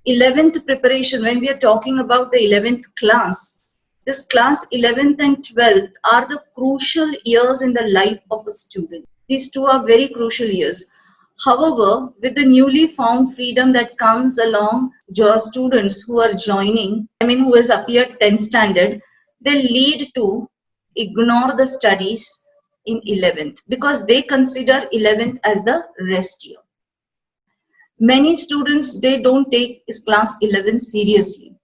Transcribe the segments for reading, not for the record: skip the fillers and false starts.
11th preparation, when we are talking about the 11th class, this class 11th and 12th are the crucial years in the life of a student. These two are very crucial years. However, with the newly found freedom that comes along, your students who are joining, who has appeared 10th standard, they lead to ignore the studies in 11th because they consider 11th as the rest year. Many students, they don't take class 11 seriously,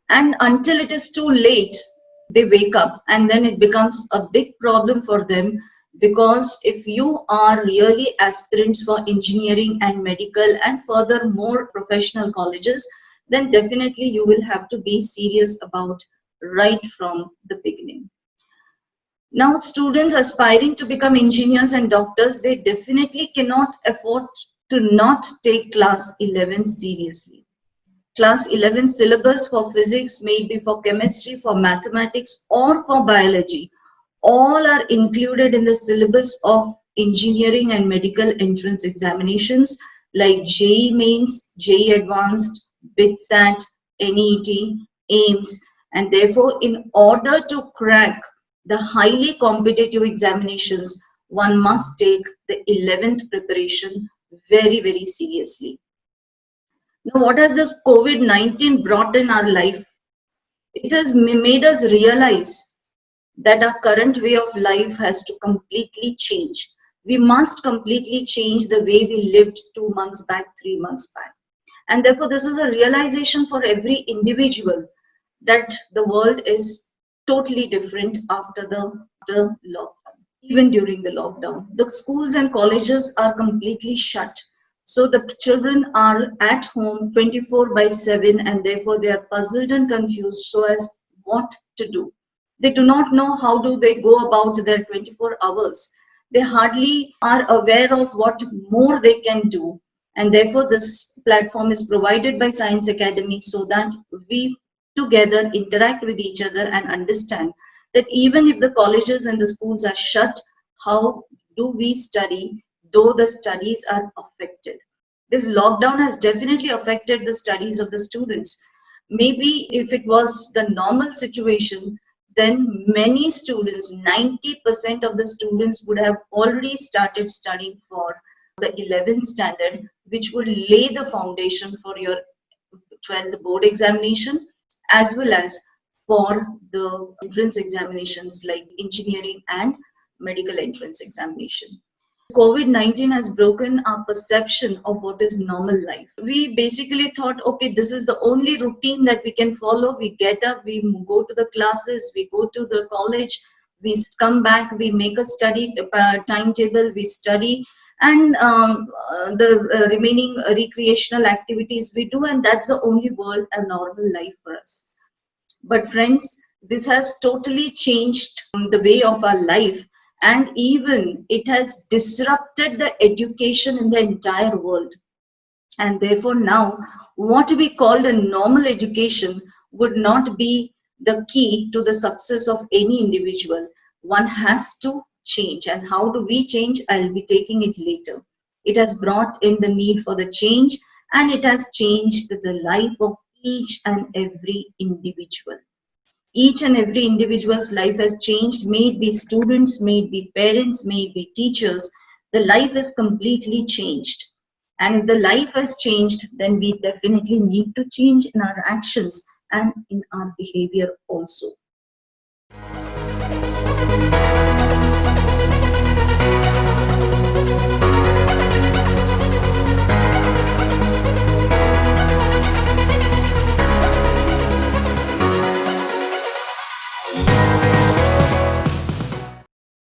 and until it is too late they wake up, and then it becomes a big problem for them, because if you are really aspirants for engineering and medical and further more professional colleges, then definitely you will have to be serious about right from the beginning. Now, students aspiring to become engineers and doctors, they definitely cannot afford to not take class 11 seriously. Class 11 syllabus for physics, maybe for chemistry, for mathematics, or for biology, all are included in the syllabus of engineering and medical entrance examinations like JEE Mains, JEE Advanced, BITSAT, NEET, AIMS, and therefore, in order to crack the highly competitive examinations, one must take the 11th preparation very, very seriously. Now, what has this COVID-19 brought in our life? It has made us realize that our current way of life has to completely change. We must completely change the way we lived 2 months back, 3 months back. And therefore, this is a realization for every individual that the world is totally different after the lockdown. Even during the lockdown, the schools and colleges are completely shut. So the children are at home 24/7, and therefore they are puzzled and confused so as what to do. They do not know how do they go about their 24 hours. They hardly are aware of what more they can do. And therefore this platform is provided by Science Academy so that we together interact with each other and understand that even if the colleges and the schools are shut, how do we study though the studies are affected? This lockdown has definitely affected the studies of the students. Maybe if it was the normal situation, then many students, 90% of the students would have already started studying for the 11th standard, which would lay the foundation for your 12th board examination, as well as for the entrance examinations like engineering and medical entrance examination. COVID-19 has broken our perception of what is normal life. We basically thought, okay, this is the only routine that we can follow. We get up, we go to the classes, we go to the college, we come back, we make a study timetable, we study, and the remaining recreational activities we do, and that's the only world and normal life for us. But friends, this has totally changed the way of our life, and even it has disrupted the education in the entire world. And therefore now what we called a normal education would not be the key to the success of any individual. One has to change, and how do we change? I'll be taking it later. It has brought in the need for the change, and it has changed the life of each and every individual. Each and every individual's life has changed, may it be students, may it be parents, may it be teachers. The life is completely changed. And if the life has changed, then we definitely need to change in our actions and in our behavior also.